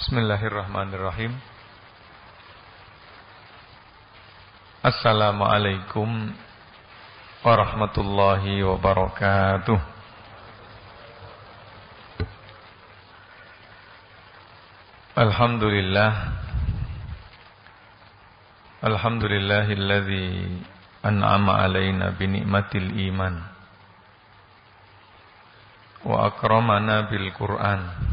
Bismillahirrahmanirrahim. Assalamualaikum warahmatullahi wabarakatuh. Alhamdulillahilladzi an'ama alaina binikmatil iman wa akramana bil Qur'an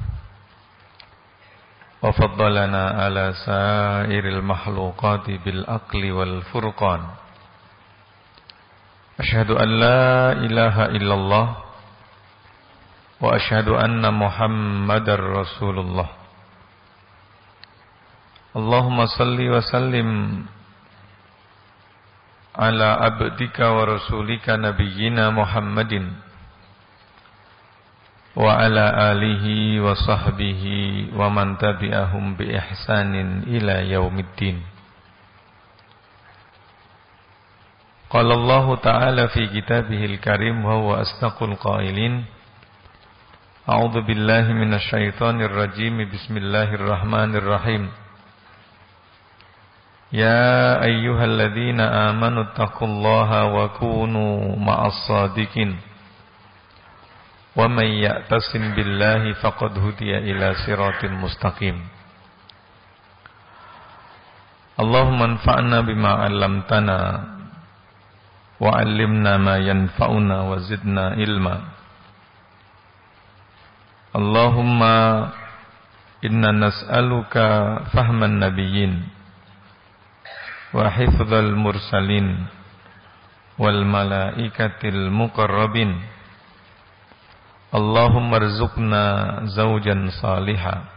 wa faddalana ala sairil makhluqati bil aqli wal furqan. Asyhadu an la ilaha illallah wa asyhadu anna Muhammadar Rasulullah. Allahumma salli wa sallim ala abdika wa rasulika nabiyyina Muhammadin wa ala alihi wa sahbihi wa man tabi'ahum bi ihsanin ila yaumiddin. Qala Allah Ta'ala fi kitabihil karim wa huwa asdaqul qailin. A'udzu billahi minasy syaithanir rajim. Bismillahirrahmanirrahim. Ya ayyuhalladzina amanu taqullaha wa kunu ma'as shadiqin. Wa may ya'tasim billahi faqad hudiya ila siratin mustaqim. Allahumma anfa'na bima 'allamtana wa 'allimna ma yanfa'una wa zidna ilma. Allahumma inna nas'aluka fahman nabiyyin wa hifdzal mursalin wal malaikatil muqarrabin. Allahumma rzuqna zawjan salihah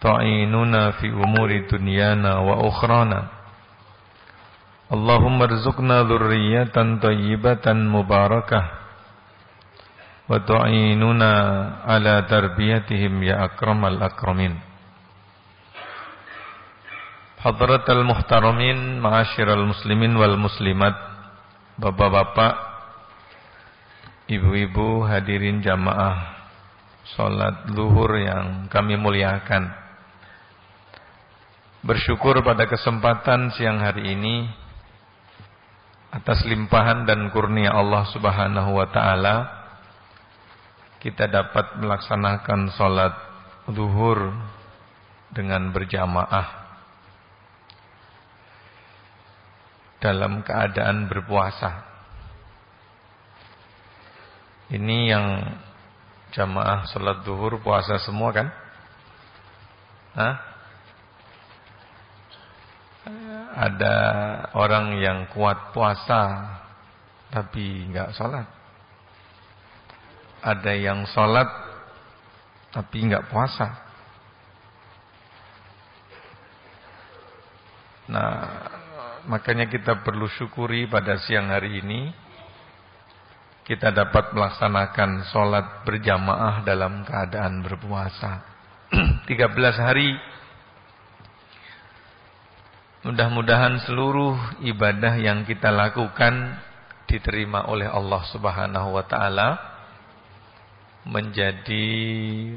ta'inuna fi umuri dunyana wa ukhrana. Allahumma rzuqna dhurriyyatan thayyibatan mubarakah wa ta'inuna ala tarbiyatihim ya akramal akramin. Hadratal muhtaramin, ma'asyiral muslimin wal muslimat, bapak-bapak, ibu-ibu, hadirin jamaah salat zuhur yang kami muliakan. Bersyukur pada kesempatan siang hari ini atas limpahan dan kurnia Allah Subhanahu wa taala kita dapat melaksanakan salat zuhur dengan berjamaah dalam keadaan berpuasa. Ini yang jamaah salat zuhur puasa semua kan? Hah? Ada orang yang kuat puasa tapi enggak salat. Ada yang salat tapi enggak puasa. Nah, makanya kita perlu syukuri pada siang hari ini kita dapat melaksanakan sholat berjamaah dalam keadaan berpuasa. 13 hari. Mudah-mudahan seluruh ibadah yang kita lakukan diterima oleh Allah Subhanahu wa taala, menjadi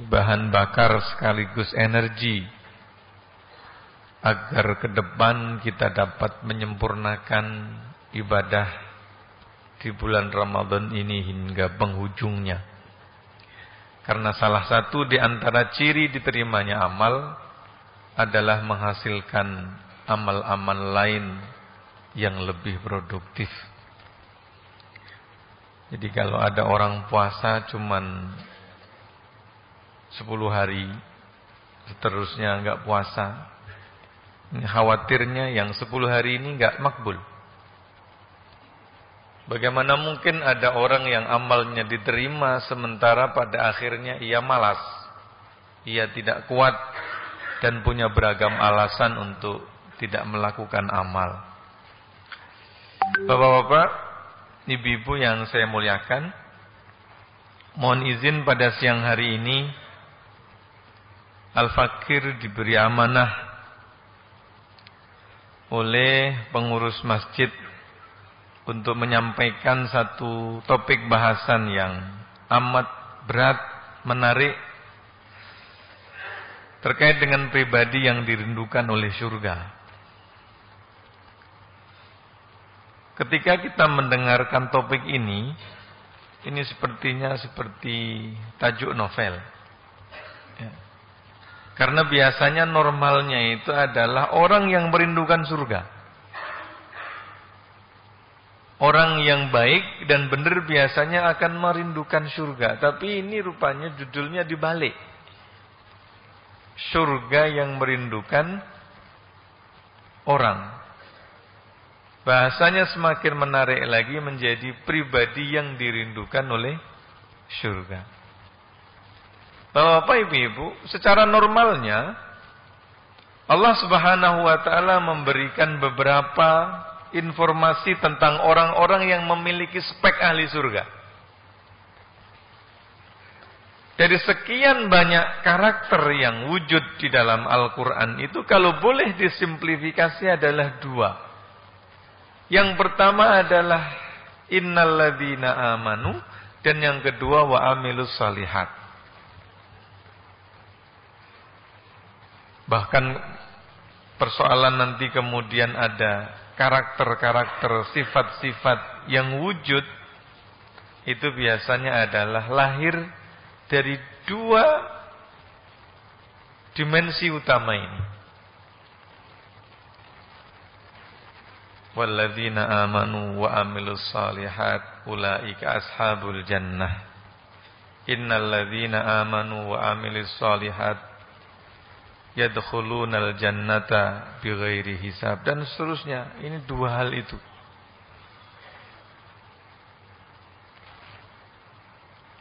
bahan bakar sekaligus energi agar ke depan kita dapat menyempurnakan ibadah di bulan Ramadan ini hingga penghujungnya. Karena salah satu di antara ciri diterimanya amal adalah menghasilkan amal-amal lain yang lebih produktif. Jadi kalau ada orang puasa cuman 10 hari, seterusnya enggak puasa, ini khawatirnya yang 10 hari ini enggak makbul. Bagaimana mungkin ada orang yang amalnya diterima sementara pada akhirnya ia malas, ia tidak kuat dan punya beragam alasan untuk tidak melakukan amal. Bapak-bapak, ibu-ibu yang saya muliakan, mohon izin pada siang hari ini Al-Fakir diberi amanah oleh pengurus masjid untuk menyampaikan satu topik bahasan yang amat berat, menarik, terkait dengan pribadi yang dirindukan oleh surga. Ketika kita mendengarkan topik ini sepertinya seperti tajuk novel. Ya. Karena biasanya normalnya itu adalah orang yang merindukan surga. Orang yang baik dan benar biasanya akan merindukan surga. Tapi ini rupanya judulnya dibalik. Surga yang merindukan orang. Bahasanya semakin menarik lagi menjadi pribadi yang dirindukan oleh surga. Bapak Ibu, secara normalnya Allah Subhanahu wa taala memberikan beberapa informasi tentang orang-orang yang memiliki spek ahli surga. Dari sekian banyak karakter yang wujud di dalam Al-Quran itu, kalau boleh disimplifikasi adalah dua. Yang pertama adalah innalladzina amanu, dan yang kedua wa amilus salihat. Bahkan persoalan nanti kemudian ada karakter-karakter, sifat-sifat yang wujud, itu biasanya adalah lahir dari dua dimensi utama ini. Walladzina amanu wa amilus salihat ulaika ashabul jannah. Innal ladzina amanu wa amilus salihat yadkhulunal jannata bighairi hisab, dan seterusnya. Ini dua hal itu.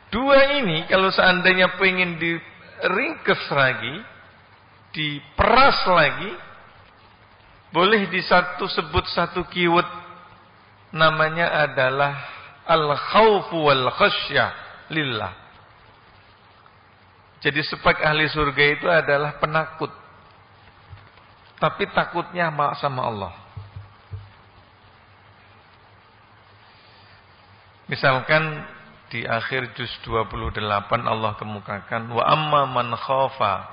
Dua ini kalau seandainya pengen diringkes lagi, diperas lagi, boleh sebut satu keyword, namanya adalah al-khawfu wal khasyah lillah. Jadi spek ahli surga itu adalah penakut, tapi takutnya sama Allah. Misalkan di akhir juz 28 Allah kemukakan wa amma man khafa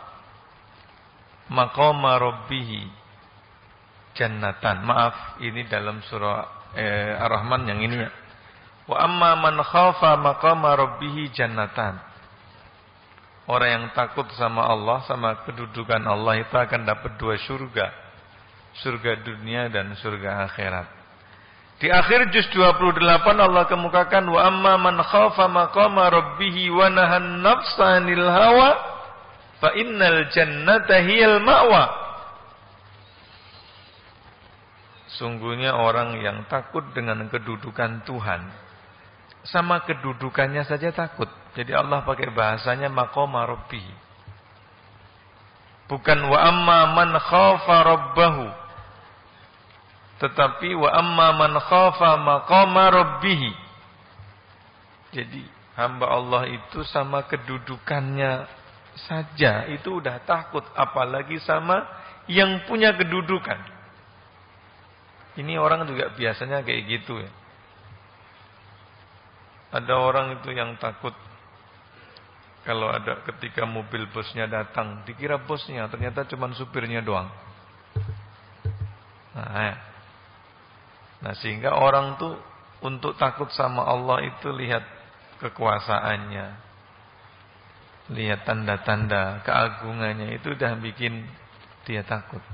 maqama rabbih jannatan. Maaf, ini dalam surah Ar-Rahman yang ini ya. Wa amma man khafa maqama rabbih jannatan. Orang yang takut sama Allah, sama kedudukan Allah, itu akan dapat dua surga. Surga dunia dan surga akhirat. Di akhir juz 28 Allah kemukakan wa amma man khafa maqama rabbih wa nahan nafsa 'anil hawa fa innal jannata hiyal ma'wa. Sungguhnya orang yang takut dengan kedudukan Tuhan, sama kedudukannya saja takut. Jadi Allah pakai bahasanya maqama rabbih. Bukan wa amma man khafa rabbahu, tetapi wa amma man khafa maqama rabbih. Jadi hamba Allah itu sama kedudukannya saja itu udah takut, apalagi sama yang punya kedudukan. Ini orang juga biasanya kayak gitu ya. Ada orang itu yang takut kalau ada ketika mobil bosnya datang, dikira bosnya, ternyata cuma supirnya doang. Nah, sehingga orang tuh untuk takut sama Allah itu lihat kekuasaannya, lihat tanda-tanda keagungannya, itu udah bikin dia takut.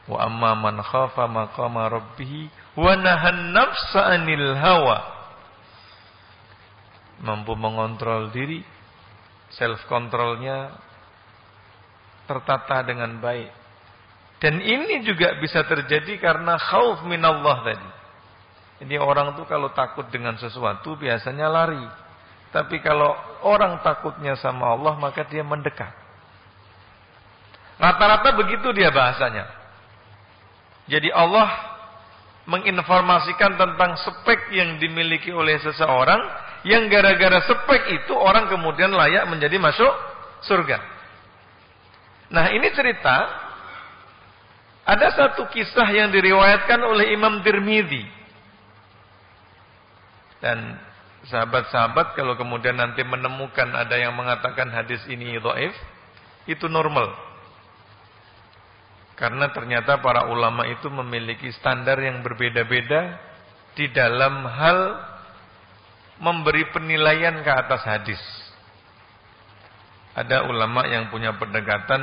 Wa amma man khafa maqama rabbih wa nahan nafsa 'anil hawa. Mampu mengontrol diri, self controlnya tertata dengan baik. Dan ini juga bisa terjadi karena khauf minallah tadi. Jadi orang tuh kalau takut dengan sesuatu biasanya lari. Tapi kalau orang takutnya sama Allah, maka dia mendekat. Rata-rata begitu dia bahasanya. Jadi Allah menginformasikan tentang spek yang dimiliki oleh seseorang, yang gara-gara spek itu orang kemudian layak menjadi masuk surga. Nah, ini cerita, ada satu kisah yang diriwayatkan oleh Imam Tirmidzi. Dan sahabat-sahabat kalau kemudian nanti menemukan ada yang mengatakan hadis ini dhaif, itu normal. Karena ternyata para ulama itu memiliki standar yang berbeda-beda di dalam hal memberi penilaian ke atas hadis. Ada ulama yang punya pendekatan,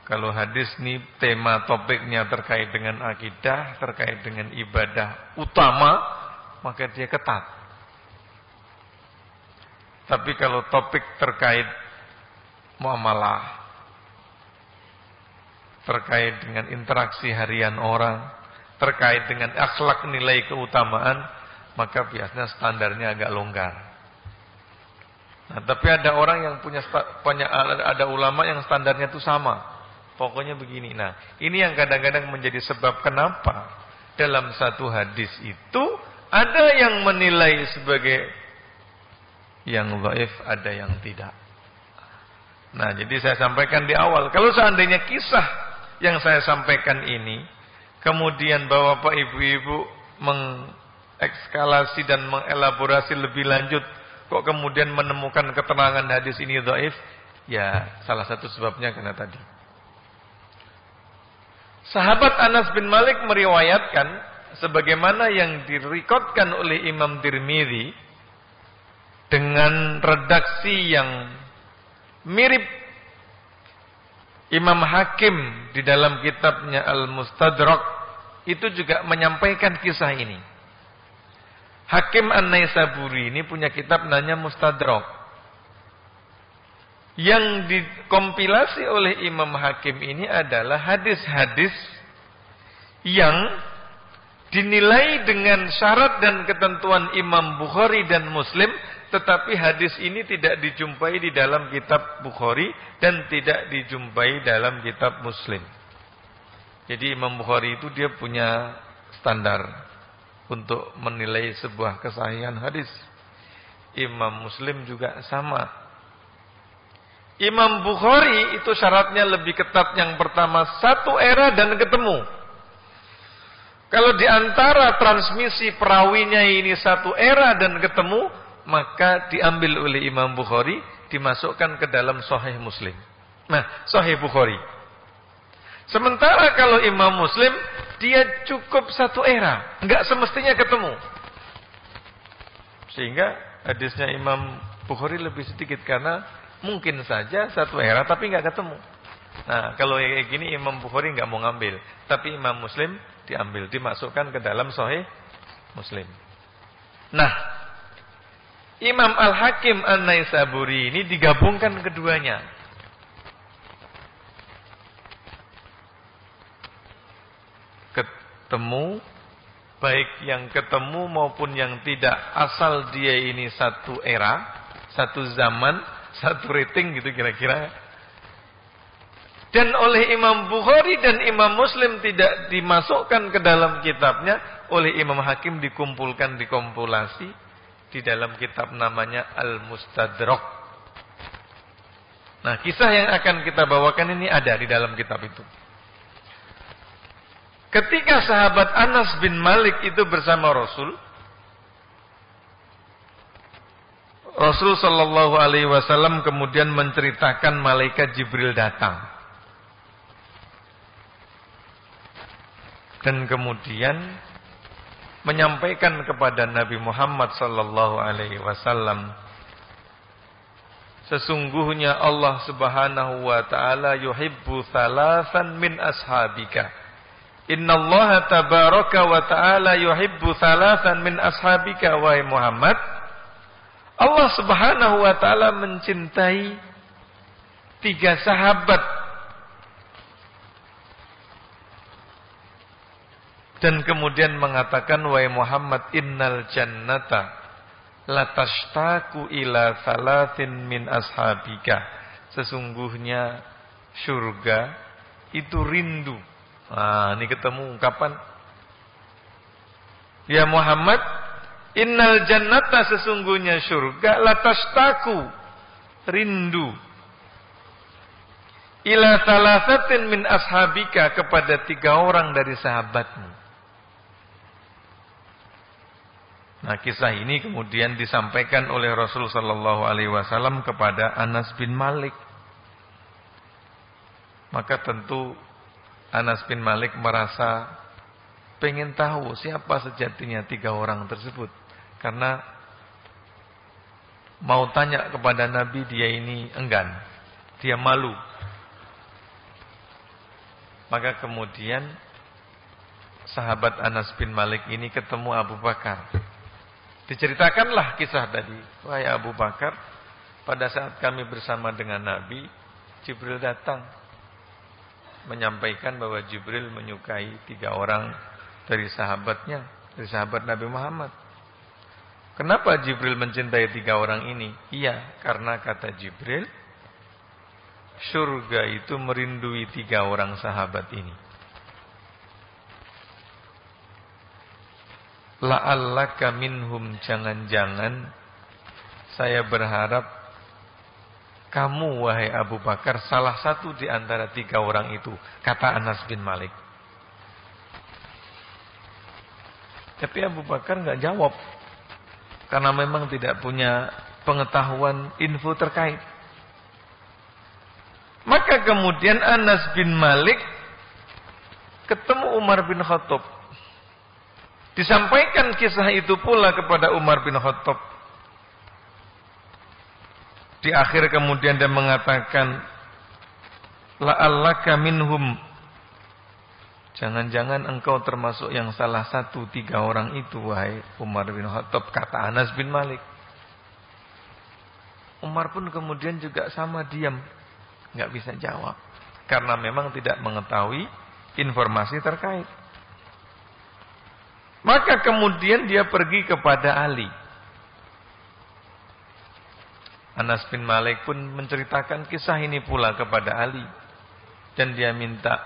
kalau hadis ini tema topiknya terkait dengan akidah, terkait dengan ibadah utama, maka dia ketat. Tapi kalau topik terkait muamalah, terkait dengan interaksi harian orang, terkait dengan akhlak nilai keutamaan, maka biasanya standarnya agak longgar. Nah, tapi ada orang yang ada ulama yang standarnya itu sama. Pokoknya begini. Nah, ini yang kadang-kadang menjadi sebab kenapa dalam satu hadis itu ada yang menilai sebagai yang dhaif, ada yang tidak. Nah, jadi saya sampaikan di awal, kalau seandainya kisah yang saya sampaikan ini kemudian Bapak Ibu mengekskalasi dan mengelaborasi lebih lanjut, kok kemudian menemukan keterangan hadis ini dhaif, ya salah satu sebabnya karena tadi. Sahabat Anas bin Malik meriwayatkan sebagaimana yang direkodkan oleh Imam Tirmidzi dengan redaksi yang mirip Imam Hakim di dalam kitabnya Al-Mustadrak itu juga menyampaikan kisah ini. Hakim An-Naisaburi ini punya kitab namanya Mustadrak. Yang dikompilasi oleh Imam Hakim ini adalah hadis-hadis yang dinilai dengan syarat dan ketentuan Imam Bukhari dan Muslim, tetapi hadis ini tidak dijumpai di dalam kitab Bukhari dan tidak dijumpai dalam kitab Muslim. Jadi Imam Bukhari itu dia punya standar untuk menilai sebuah kesahihan hadis. Imam Muslim juga sama. Imam Bukhari itu syaratnya lebih ketat. Yang pertama, satu era dan ketemu. Kalau di antara transmisi perawinya ini satu era dan ketemu, maka diambil oleh Imam Bukhari, dimasukkan ke dalam Sahih Muslim. Nah, Sahih Bukhari. Sementara kalau Imam Muslim, dia cukup satu era, enggak semestinya ketemu. Sehingga hadisnya Imam Bukhari lebih sedikit karena mungkin saja satu era tapi enggak ketemu. Nah, kalau kayak gini Imam Bukhari enggak mau ngambil, tapi Imam Muslim diambil, dimasukkan ke dalam Sahih Muslim. Nah, Imam Al-Hakim An-Naisaburi ini digabungkan keduanya. Ketemu, baik yang ketemu maupun yang tidak, asal dia ini satu era, satu zaman, satu rating gitu kira-kira. Dan oleh Imam Bukhari dan Imam Muslim tidak dimasukkan ke dalam kitabnya, oleh Imam Hakim dikumpulkan, dikompilasi di dalam kitab namanya Al-Mustadrak. Nah, kisah yang akan kita bawakan ini ada di dalam kitab itu. Ketika sahabat Anas bin Malik itu bersama Rasul sallallahu alaihi wasallam kemudian menceritakan malaikat Jibril datang. Dan kemudian menyampaikan kepada Nabi Muhammad sallallahu alaihi wasallam, sesungguhnya Allah Subhanahu wa taala yuhibbu thalathan min ashabika. Innallaha tabaraka wa ta'ala yuhibbu thalathan min ashabika wahai Muhammad. Allah Subhanahu wa ta'ala mencintai 3 sahabat. Dan kemudian mengatakan, wahai Muhammad, innal jannata latashtaku ila thalathin min ashabika. Sesungguhnya surga itu rindu. Nah, ini ketemu ungkapan. Ya Muhammad, innal jannata, sesungguhnya surga, latashtaku, rindu, ila thalathatin min ashabika, kepada 3 orang dari sahabatmu. Nah, kisah ini kemudian disampaikan oleh Rasul sallallahu alaihi wasallam kepada Anas bin Malik. Maka tentu Anas bin Malik merasa pengen tahu siapa sejatinya 3 orang tersebut. Karena mau tanya kepada Nabi, dia ini enggan. Dia malu. Maka kemudian sahabat Anas bin Malik ini ketemu Abu Bakar. Diceritakanlah kisah tadi. Wahai Abu Bakar, pada saat kami bersama dengan Nabi, Jibril datang menyampaikan bahwa Jibril menyukai 3 orang dari sahabatnya, dari sahabat Nabi Muhammad. Kenapa Jibril mencintai 3 orang ini? Iya, karena kata Jibril, surga itu merindui 3 orang sahabat ini. La'allaka minhum, jangan-jangan saya berharap kamu wahai Abu Bakar salah satu di antara 3 orang itu, kata Anas bin Malik. Tapi Abu Bakar enggak jawab karena memang tidak punya pengetahuan info terkait. Maka kemudian Anas bin Malik ketemu Umar bin Khattab. Disampaikan kisah itu pula kepada Umar bin Khattab. Di akhir kemudian dia mengatakan, la'allaka minhum, jangan-jangan engkau termasuk yang salah satu 3 orang itu wahai Umar bin Khattab, kata Anas bin Malik. Umar pun kemudian juga sama diam, enggak bisa jawab karena memang tidak mengetahui informasi terkait. Maka kemudian dia pergi kepada Ali. Anas bin Malik pun menceritakan kisah ini pula kepada Ali. Dan dia minta,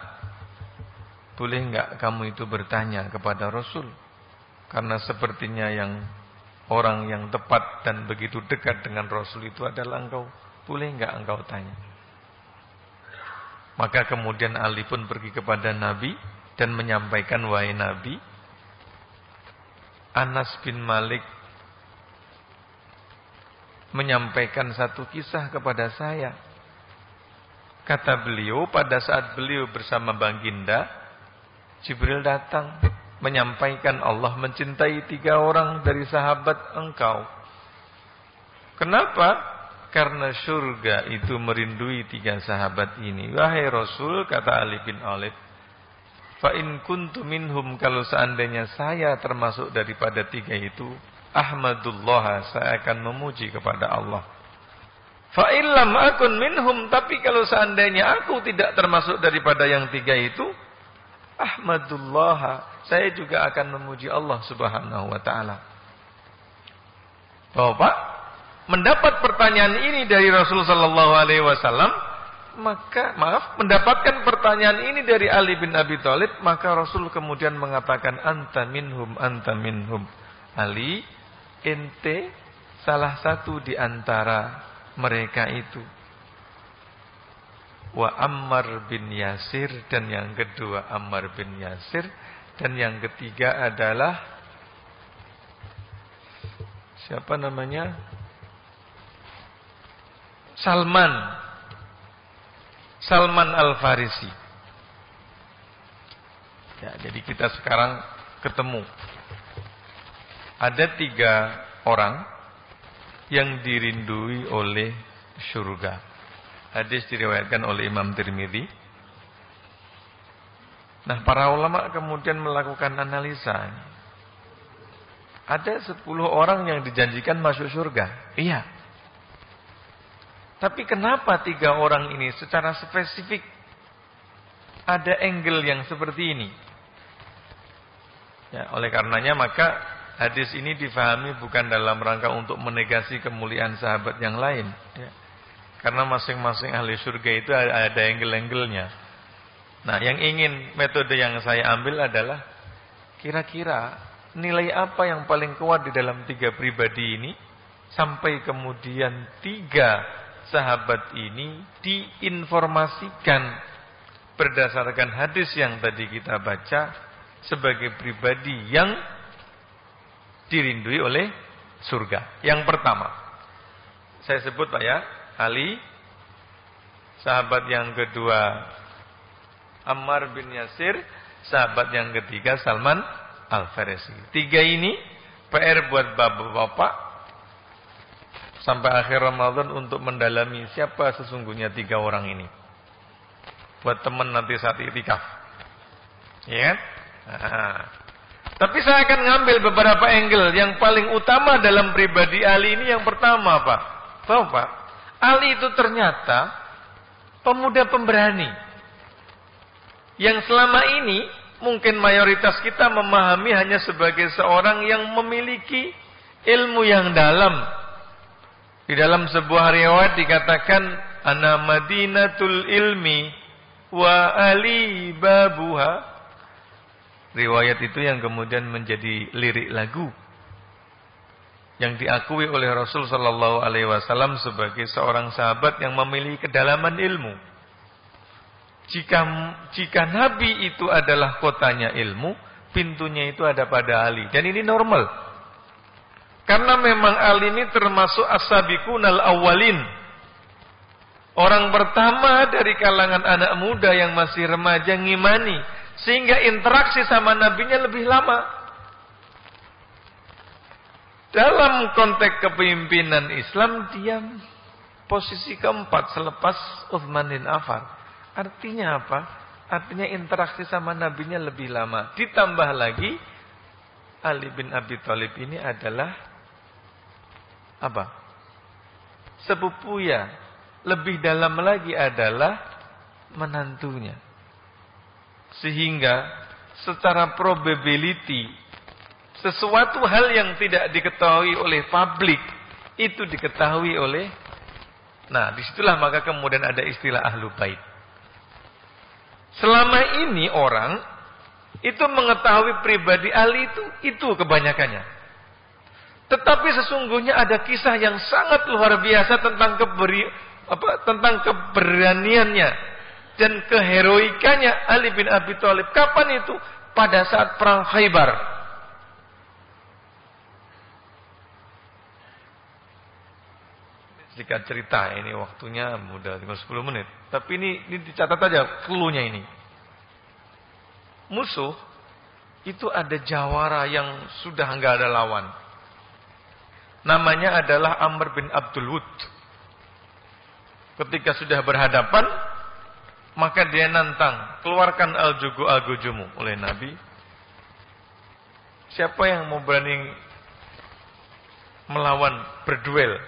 boleh enggak kamu itu bertanya kepada Rasul? Karena sepertinya yang orang yang tepat dan begitu dekat dengan Rasul itu adalah engkau. Boleh enggak engkau tanya? Maka kemudian Ali pun pergi kepada Nabi dan menyampaikan, wahai Nabi, Anas bin Malik menyampaikan satu kisah kepada saya. Kata beliau, pada saat beliau bersama Baginda, Jibril datang menyampaikan Allah mencintai 3 orang dari sahabat engkau. Kenapa? Karena surga itu merindui 3 sahabat ini. Wahai Rasul, kata Ali bin Alib, fa in kuntu minhum, kalau seandainya saya termasuk daripada 3 itu, ahmadullah, saya akan memuji kepada Allah. Fa in lam akun minhum, tapi kalau seandainya aku tidak termasuk daripada yang 3 itu, ahmadullah, saya juga akan memuji Allah Subhanahu wa taala. Bapak mendapat pertanyaan ini dari Rasul sallallahu alaihi wasallam, maka mendapatkan pertanyaan ini dari Ali bin Abi Thalib, maka Rasul kemudian mengatakan, anta minhum, anta minhum. Ali, ente salah satu di antara mereka itu. Wa Ammar bin Yasir, dan yang kedua Ammar bin Yasir, dan yang ketiga adalah siapa namanya? Salman Al-Farisi. Ya, jadi kita sekarang ketemu. Ada 3 orang yang dirindui oleh surga. Hadis diriwayatkan oleh Imam Tirmidzi. Nah, para ulama kemudian melakukan analisa. Ada 10 orang yang dijanjikan masuk surga. Iya. Tapi kenapa 3 orang ini secara spesifik ada angle yang seperti ini? Ya, oleh karenanya maka hadis ini difahami bukan dalam rangka untuk menegasi kemuliaan sahabat yang lain. Ya. Karena masing-masing ahli surga itu ada angle-angle-nya. Nah, yang ingin metode yang saya ambil adalah kira-kira nilai apa yang paling kuat di dalam 3 pribadi ini sampai kemudian 3 sahabat ini diinformasikan berdasarkan hadis yang tadi kita baca sebagai pribadi yang dirindui oleh surga. Yang pertama, saya sebut Pak ya, Ali. Sahabat yang kedua Ammar bin Yasir. Sahabat yang ketiga Salman Al-Farisi. 3 ini PR buat bapak-bapak sampai akhir Ramadan untuk mendalami siapa sesungguhnya 3 orang ini. Buat teman nanti saat iktikaf. Ya. Nah. Tapi saya akan ngambil beberapa angle. Yang paling utama dalam pribadi Ali ini yang pertama Pak. Tahu Pak? Ali itu ternyata pemuda pemberani. Yang selama ini mungkin mayoritas kita memahami hanya sebagai seorang yang memiliki ilmu yang dalam. Di dalam sebuah riwayat dikatakan ana madinatul ilmi wa ali babuha. Riwayat itu yang kemudian menjadi lirik lagu yang diakui oleh Rasul sallallahu alaihi wasallam sebagai seorang sahabat yang memiliki kedalaman ilmu. Jika Nabi itu adalah kotanya ilmu, pintunya itu ada pada Ali. Dan ini normal. Karena memang Ali ini termasuk as-sabiqunal awwalin. Orang pertama dari kalangan anak muda yang masih remaja ngimani. Sehingga interaksi sama nabinya lebih lama. Dalam konteks kepemimpinan Islam, dia posisi keempat selepas Utsman bin Affan. Artinya apa? Artinya interaksi sama nabinya lebih lama. Ditambah lagi, Ali bin Abi Thalib ini adalah apa? Sepupunya. Lebih dalam lagi adalah menantunya. Sehingga secara probability sesuatu hal yang tidak diketahui oleh publik itu diketahui oleh. Nah, disitulah maka kemudian ada istilah ahlu bait. Selama ini orang itu mengetahui pribadi Ali itu kebanyakannya. Tetapi sesungguhnya ada kisah yang sangat luar biasa tentang keberaniannya dan keheroikannya Ali bin Abi Thalib. Kapan itu? Pada saat perang Khaybar. Jika cerita ini waktunya udah tinggal 10 menit. Tapi ini dicatat aja cluenya ini. Musuh itu ada jawara yang sudah enggak ada lawan. Namanya adalah Amr bin Abdul Wud. Ketika sudah berhadapan, maka dia nantang, keluarkan al-gujumu oleh Nabi. Siapa yang mau berani melawan, berduel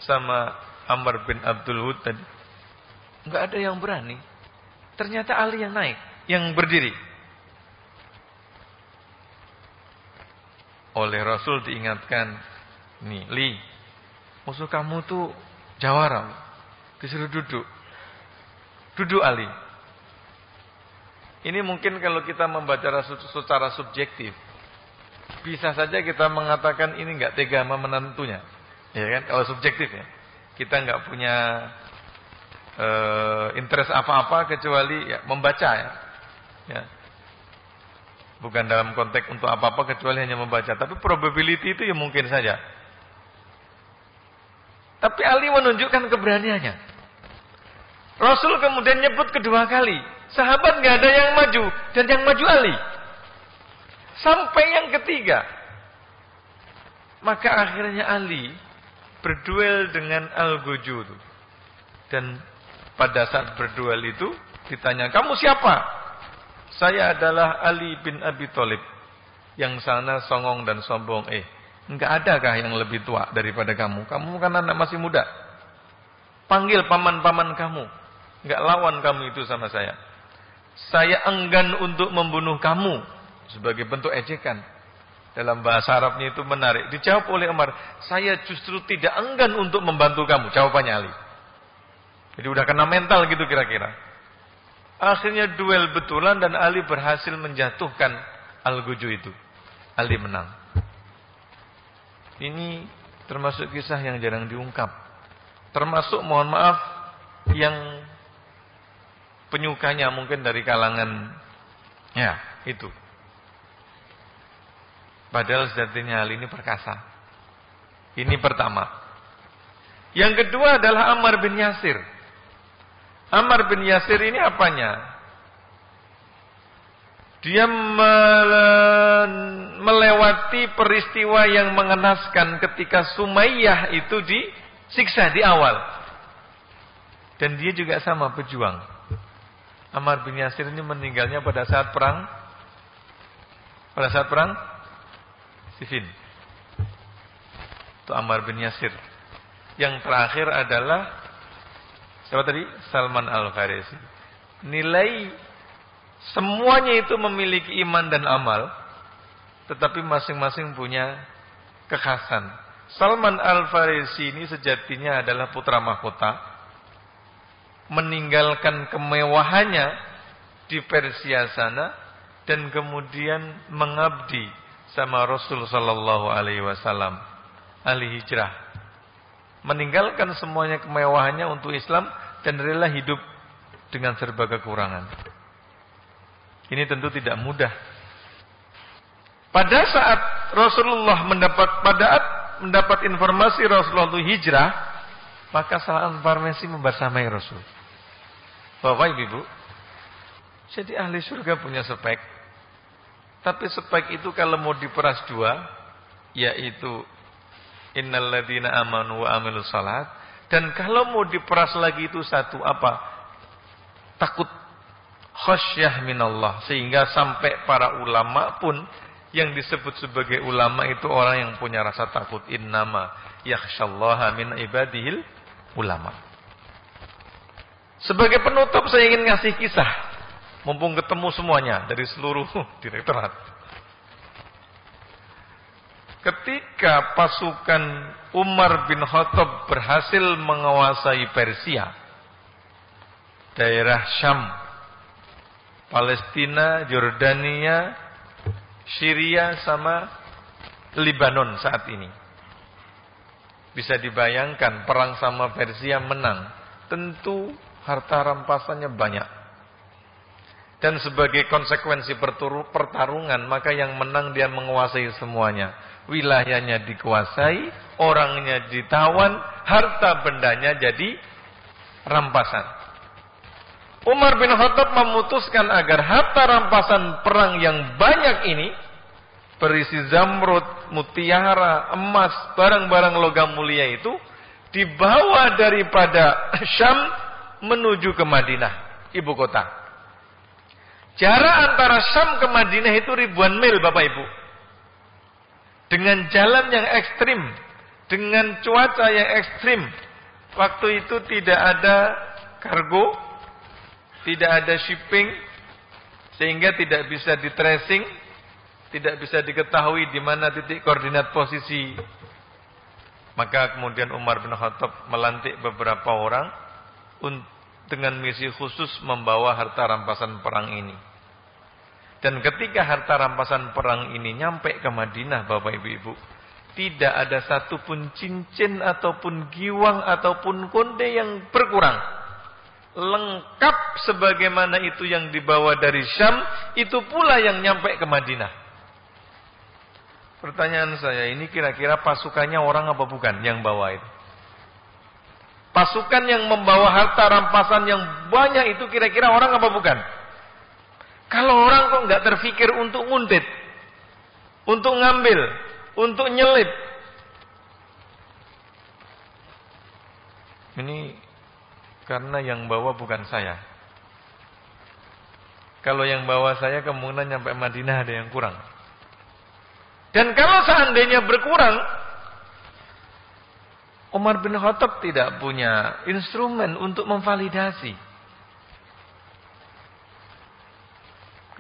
sama Amr bin Abdul Wud tadi? Enggak ada yang berani. Ternyata Ali yang naik, yang berdiri. Oleh Rasul diingatkan, nih, Li, musuh kamu tuh jawara. Disuruh duduk. Duduk Ali. Ini mungkin kalau kita membaca secara subjektif, bisa saja kita mengatakan ini enggak tega sama menantunya. Ya kan? Kalau subjektif ya. Kita enggak punya interest apa-apa kecuali ya membaca ya. Ya. Bukan dalam konteks untuk apa-apa kecuali hanya membaca. Tapi probability itu ya mungkin saja. Tapi Ali menunjukkan keberaniannya. Rasul kemudian nyebut kedua kali. Sahabat gak ada yang maju. Dan yang maju Ali. Sampai yang ketiga. Maka akhirnya Ali berduel dengan Al-Gujud. Dan pada saat berduel itu ditanya, kamu siapa? Saya adalah Ali bin Abi Thalib. Yang sana songong dan sombong. Enggak adakah yang lebih tua daripada kamu? Kamu kan anak masih muda. Panggil paman-paman kamu. Enggak lawan kamu itu sama saya. Saya enggan untuk membunuh kamu. Sebagai bentuk ejekan. Dalam bahasa Arabnya itu menarik. Dijawab oleh Umar, saya justru tidak enggan untuk membantu kamu. Jawabannya Ali. Jadi udah kena mental gitu kira-kira. Akhirnya duel betulan dan Ali berhasil menjatuhkan Al-Guju itu. Ali menang. Ini termasuk kisah yang jarang diungkap. Termasuk mohon maaf yang penyukanya mungkin dari kalangan ya itu. Padahal sejatinya hal ini perkasa. Ini pertama. Yang kedua adalah Ammar bin Yasir. Ammar bin Yasir ini apanya? Dia melewati peristiwa yang mengenaskan ketika Sumayyah itu disiksa di awal. Dan dia juga sama pejuang. Ammar bin Yasir ini meninggalnya pada saat perang. Pada saat perang Siffin. Itu Ammar bin Yasir. Yang terakhir adalah siapa tadi? Salman Al-Farisi. Nilai semuanya itu memiliki iman dan amal, tetapi masing-masing punya kekhasan. Salman Al-Farisi ini sejatinya adalah putra mahkota, meninggalkan kemewahannya di Persia sana dan kemudian mengabdi sama Rasul sallallahu alaihi wasallam, ahli hijrah. Meninggalkan semuanya kemewahannya untuk Islam dan rela hidup dengan serba kekurangan. Ini tentu tidak mudah. Pada saat Rasulullah mendapat informasi Rasulullah itu hijrah, maka Salman Farisi membersamai Rasul. Bapak Ibu, jadi ahli surga punya spek. Tapi spek itu kalau mau diperas dua, yaitu innal ladzina amanu wa amilus salat, dan kalau mau diperas lagi itu satu apa? Takut, khasyah minallah, sehingga sampai para ulama pun yang disebut sebagai ulama itu orang yang punya rasa takut. Innama yakhsyallaha min ibadihil ulama. Sebagai penutup saya ingin ngasih kisah, mumpung ketemu semuanya dari seluruh direktorat. Ketika pasukan Umar bin Khattab berhasil menguasai Persia, daerah Syam, Palestina, Yordania, Syria sama Lebanon saat ini. Bisa dibayangkan perang sama Persia menang. Tentu harta rampasannya banyak. Dan sebagai konsekuensi pertarungan, maka yang menang dia menguasai semuanya. Wilayahnya dikuasai, orangnya ditawan, harta bendanya jadi rampasan. Umar bin Khattab memutuskan agar harta rampasan perang yang banyak ini, berisi zamrud, mutiara, emas, barang-barang logam mulia itu, dibawa daripada Syam menuju ke Madinah, ibu kota. Jarak antara Syam ke Madinah itu ribuan mil, Bapak Ibu. Dengan jalan yang ekstrim, dengan cuaca yang ekstrim. Waktu itu tidak ada kargo, tidak ada shipping, sehingga tidak bisa di-tracing, tidak bisa diketahui di mana titik koordinat posisi. Maka kemudian Umar bin Khattab melantik beberapa orang dengan misi khusus membawa harta rampasan perang ini. Dan ketika harta rampasan perang ini nyampe ke Madinah, Bapak Ibu, tidak ada satupun cincin ataupun giwang ataupun konde yang berkurang. Lengkap sebagaimana itu yang dibawa dari Syam, itu pula yang nyampe ke Madinah. Pertanyaan saya, ini kira-kira pasukannya orang apa bukan yang bawa itu? Pasukan yang membawa harta rampasan yang banyak itu kira-kira orang apa bukan? Kalau orang kok nggak terfikir untuk nguntit, untuk ngambil, untuk nyelip. Ini karena yang bawa bukan saya. Kalau yang bawa saya kemungkinan nyampe Madinah ada yang kurang. Dan kalau seandainya berkurang, Umar bin Khattab tidak punya instrumen untuk memvalidasi.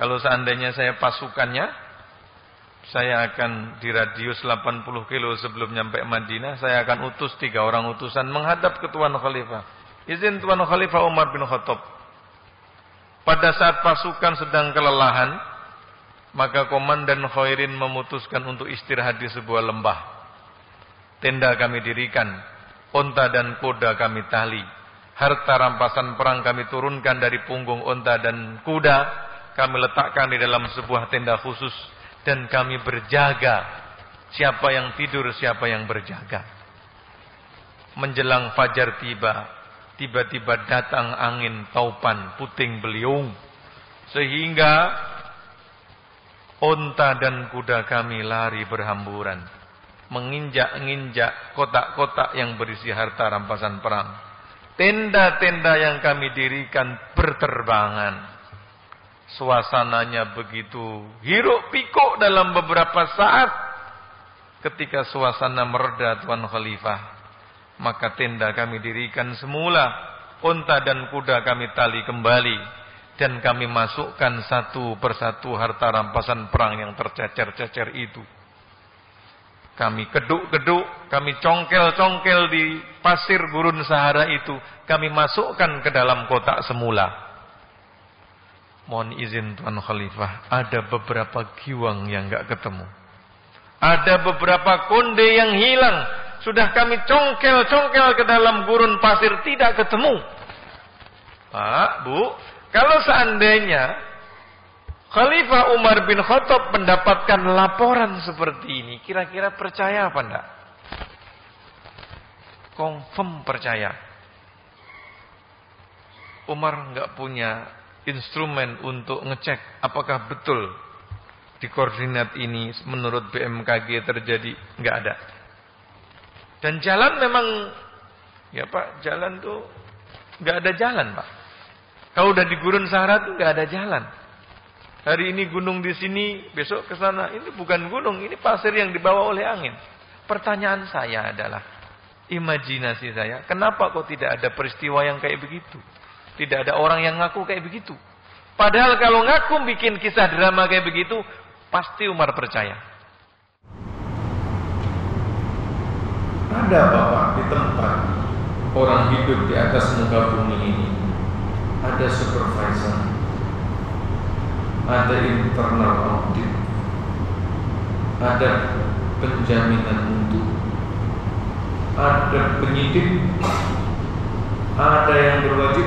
Kalau seandainya saya pasukannya, saya akan di radius 80 kilo sebelum nyampe Madinah, saya akan utus 3 orang utusan menghadap ke Tuan Khalifah. Izin Tuan Khalifah Umar bin Khattab. Pada saat pasukan sedang kelelahan, maka Komandan Khairin memutuskan untuk istirahat di sebuah lembah. Tenda kami dirikan, onta dan kuda kami tali. Harta rampasan perang kami turunkan dari punggung onta dan kuda, kami letakkan di dalam sebuah tenda khusus. dan kami berjaga. Siapa yang tidur, siapa yang berjaga. Menjelang fajar tiba-tiba datang angin taupan, puting beliung, sehingga unta dan kuda kami lari berhamburan, menginjak-injak kotak-kotak yang berisi harta rampasan perang. Tenda-tenda yang kami dirikan berterbangan. Suasananya begitu hiruk pikuk dalam beberapa saat. Ketika suasana mereda, Tuan Khalifah, maka tenda kami dirikan semula, unta dan kuda kami tali kembali, dan kami masukkan satu persatu harta rampasan perang yang tercecer-cecer itu. Kami keduk-keduk, kami congkel-congkel di pasir gurun Sahara itu, kami masukkan ke dalam kotak semula. Mohon izin Tuan Khalifah, ada beberapa giwang yang enggak ketemu. Ada beberapa konde yang hilang. Sudah kami congkel-congkel ke dalam gurun pasir, tidak ketemu. Pak, Bu, kalau seandainya Khalifah Umar bin Khattab mendapatkan laporan seperti ini, kira-kira percaya apa enggak? Confirm percaya. Umar enggak punya instrumen untuk ngecek apakah betul di koordinat ini menurut BMKG terjadi, enggak ada. Dan jalan memang, ya Pak, jalan tuh enggak ada jalan, Pak. Kalau udah di gurun Sahara tuh enggak ada jalan. Hari ini gunung di sini, besok ke sana. Ini bukan gunung, ini pasir yang dibawa oleh angin. Pertanyaan saya adalah, imajinasi saya, kenapa kok tidak ada peristiwa yang kayak begitu? Tidak ada orang yang ngaku kayak begitu. Padahal kalau ngaku bikin kisah drama kayak begitu, pasti Umar percaya. Ada Bapak di tempat orang hidup di atas muka bumi ini, ada supervisor, ada internal audit, ada penjaminan mutu, ada penyidik, ada yang berwajib,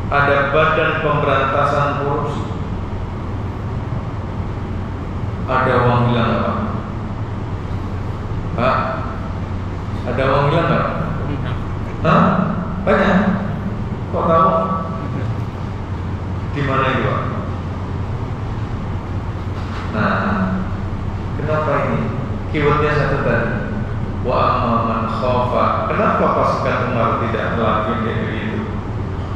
ada badan pemberantasan korupsi. Ada uang hilang apa? Pak, ada uang hilang nggak? Hah? Banyak? Kok tahu? Di mana itu, Pak? Nah, kenapa ini? Keywordnya satu tadi. Wa amma man khafa. Kenapa pasukan Umar tidak melakukan kayak begitu?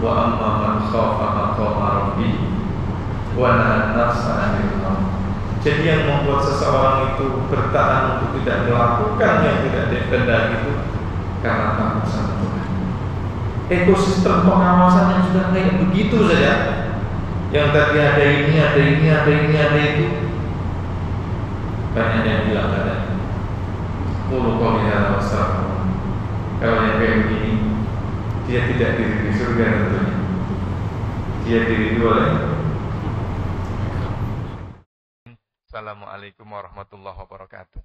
Wa amma man khafa maqama rabbi wa nahan nafsa 'anil hawa. Jadi yang membuat seseorang itu bertahan untuk tidak melakukan yang tidak dikehendaki itu karena takut sama Tuhan. Ekosistem pengawasan yang sudah kayak begitu saja, yang tadi ada ini, ada ini, ada ini, ada itu, banyak yang bilang ada. Kalau yang kayak begini, dia tidak diri di surga tentunya. Dia diri oleh. Assalamualaikum warahmatullahi wabarakatuh.